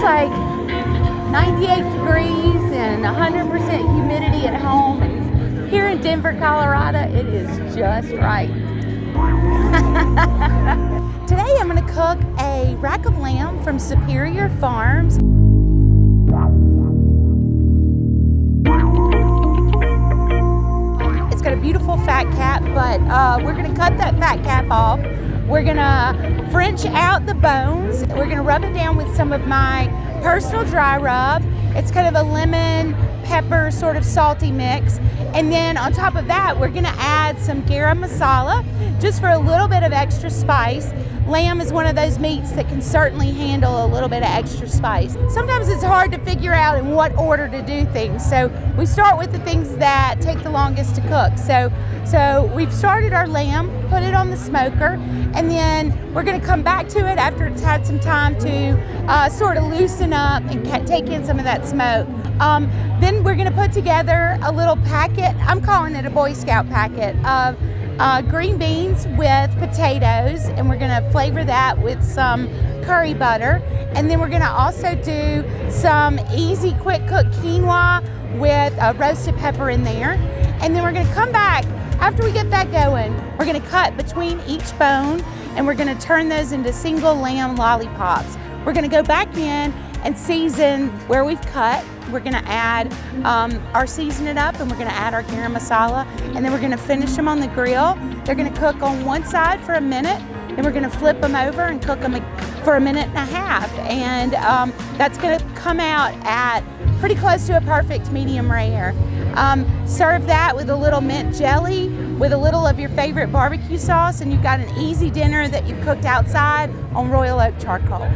like 98 degrees and 100% humidity at home. And here in Denver, Colorado, it is just right. Today I'm going to cook a rack of lamb from Superior Farms. It's got a beautiful fat cap, but we're going to cut that fat cap off. We're going to French out the bones. We're going to rub it down with some of my personal dry rub. It's kind of a lemon, pepper, sort of salty mix. And then on top of that, we're going to add some Garam Masala, just for a little bit of extra spice. Lamb is one of those meats that can certainly handle a little bit of extra spice. Sometimes it's hard to figure out in what order to do things. So we start with the things that take the longest to cook. So we've started our lamb, put it on the smoker, and then we're going to come back to it after it's had some time to sort of loosen up and take in some of that smoke. Then we're going to put together a little packet, I'm calling it a Boy Scout packet, of green beans with potatoes, and we're going to flavor that with some curry butter. And then we're going to also do some easy quick cook quinoa with roasted pepper in there. And then we're going to come back after we get that going. We're going to cut between each bone, and we're going to turn those into single lamb lollipops. We're going to go back in and season where we've cut. We're going to add our season it up, and we're going to add our garam masala, and then we're going to finish them on the grill. They're going to cook on one side for a minute, then we're going to flip them over and cook them for a minute and a half, and that's going to come out at pretty close to a perfect medium rare. Serve that with a little mint jelly, with a little of your favorite barbecue sauce, and you've got an easy dinner that you've cooked outside on Royal Oak charcoal.